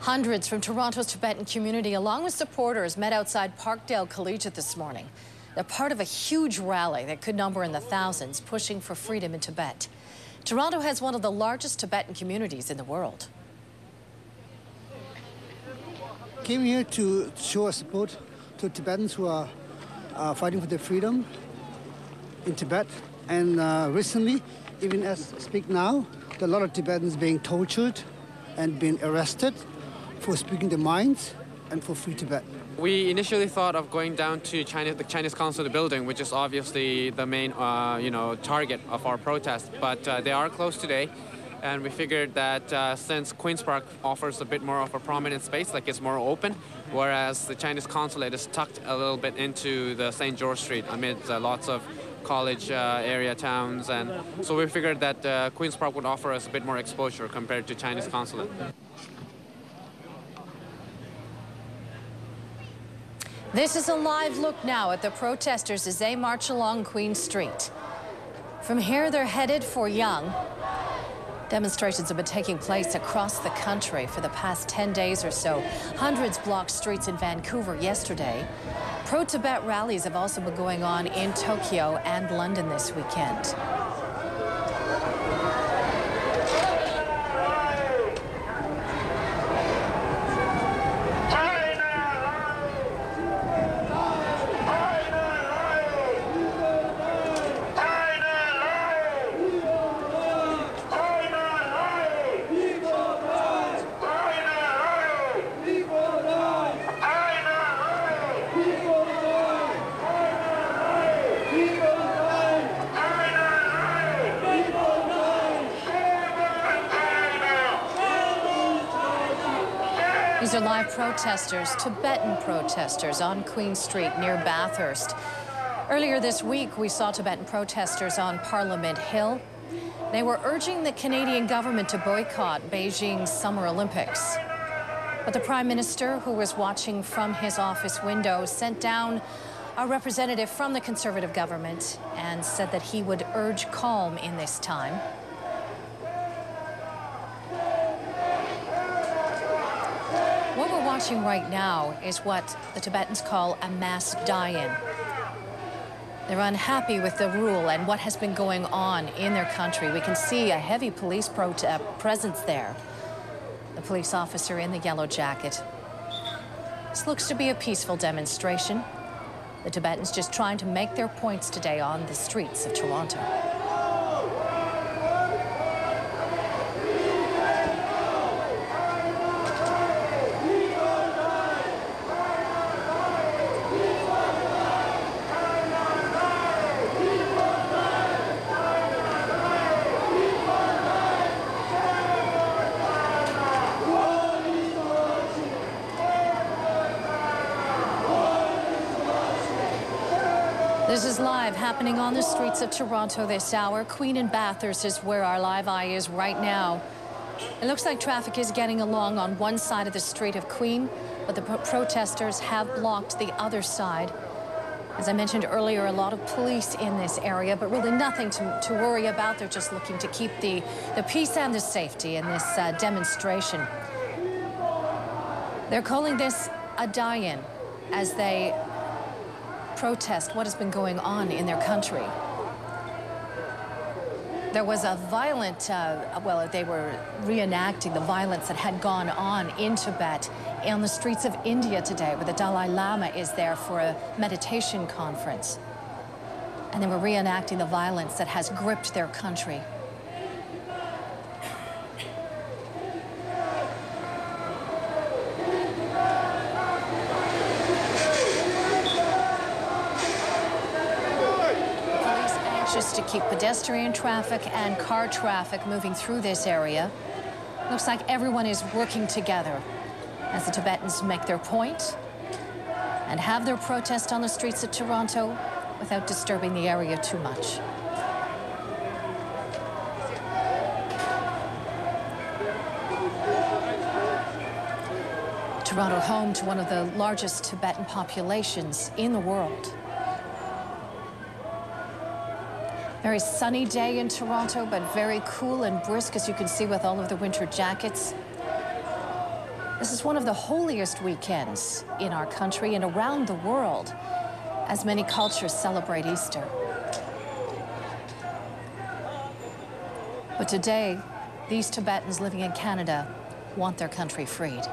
Hundreds from Toronto's Tibetan community, along with supporters, met outside Parkdale Collegiate this morning. They're part of a huge rally that could number in the thousands, pushing for freedom in Tibet. Toronto has one of the largest Tibetan communities in the world. Came here to show our support to Tibetans who are fighting for their freedom in Tibet. And recently, even as I speak now, there are a lot of Tibetans being tortured and being arrested for speaking their minds and for free Tibet. We initially thought of going down to the Chinese consulate building, which is obviously the main target of our protest. But they are closed today. And we figured that since Queen's Park offers a bit more of a prominent space, like it's more open, whereas the Chinese consulate is tucked a little bit into the St. George Street amid lots of college area towns. And so we figured that Queen's Park would offer us a bit more exposure compared to Chinese consulate. This is a live look now at the protesters as they march along Queen Street. From here, they're headed for Yonge. Demonstrations have been taking place across the country for the past 10 days or so. Hundreds blocked streets in Vancouver yesterday. Pro-Tibet rallies have also been going on in Tokyo and London this weekend. These are live protesters, Tibetan protesters on Queen Street near Bathurst. Earlier this week, we saw Tibetan protesters on Parliament Hill. They were urging the Canadian government to boycott Beijing's Summer Olympics. But the Prime Minister, who was watching from his office window, sent down a representative from the Conservative government and said that he would urge calm in this time. What we're watching right now is what the Tibetans call a mass die-in. They're unhappy with the rule and what has been going on in their country. We can see a heavy police presence there. The police officer in the yellow jacket. This looks to be a peaceful demonstration. The Tibetans just trying to make their points today on the streets of Toronto. This is live happening on the streets of Toronto this hour. Queen and Bathurst is where our live eye is right now. It looks like traffic is getting along on one side of the street of Queen, but the protesters have blocked the other side. As I mentioned earlier, a lot of police in this area, but really nothing to worry about. They're just looking to keep the peace and the safety in this demonstration. They're calling this a die-in as they protest what has been going on in their country. There was a violent, they were reenacting the violence that had gone on in Tibet on the streets of India today, where the Dalai Lama is there for a meditation conference. And they were reenacting the violence that has gripped their country. Just to keep pedestrian traffic and car traffic moving through this area. Looks like everyone is working together as the Tibetans make their point and have their protest on the streets of Toronto without disturbing the area too much. Toronto, home to one of the largest Tibetan populations in the world. Very sunny day in Toronto, but very cool and brisk, as you can see with all of the winter jackets. This is one of the holiest weekends in our country and around the world, as many cultures celebrate Easter. But today, these Tibetans living in Canada want their country freed.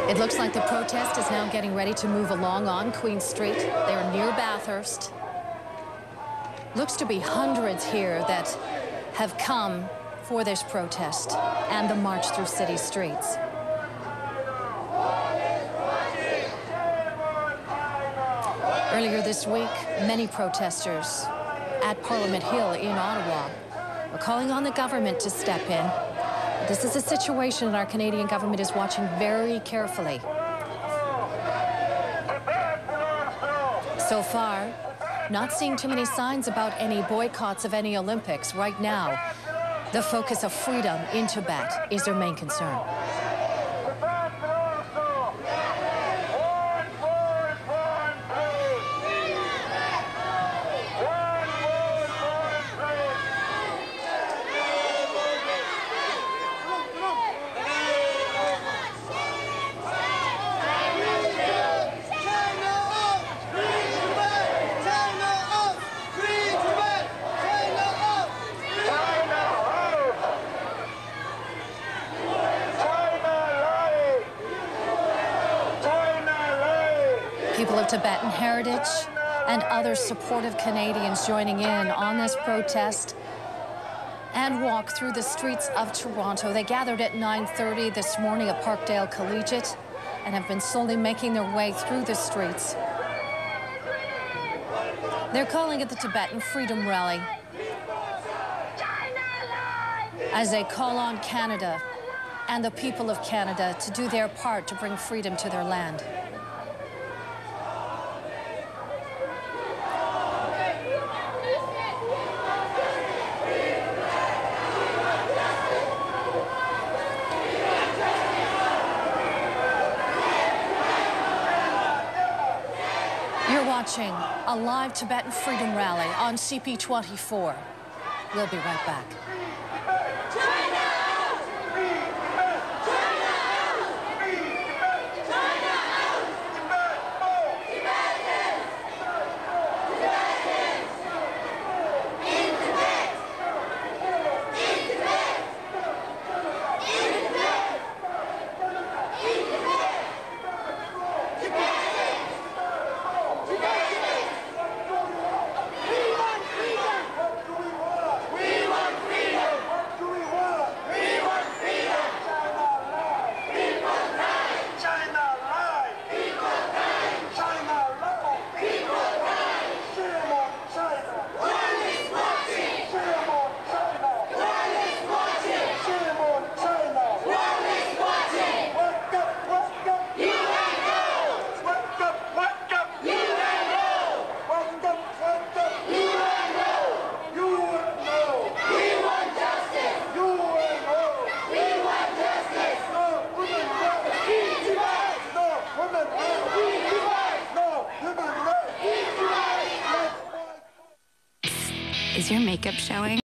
It looks like the protest is now getting ready to move along on Queen Street. They're near Bathurst. Looks to be hundreds here that have come for this protest and the march through city streets. Earlier this week, many protesters at Parliament Hill in Ottawa were calling on the government to step in. This is a situation that our Canadian government is watching very carefully. So far, not seeing too many signs about any boycotts of any Olympics. Right now, the focus of freedom in Tibet is their main concern. People of Tibetan heritage and other supportive Canadians joining in on this protest and walk through the streets of Toronto. They gathered at 9:30 this morning at Parkdale Collegiate and have been slowly making their way through the streets. They're calling it the Tibetan Freedom Rally as they call on Canada and the people of Canada to do their part to bring freedom to their land. You're watching a live Tibetan Freedom Rally on CP24. We'll be right back. Is your makeup showing?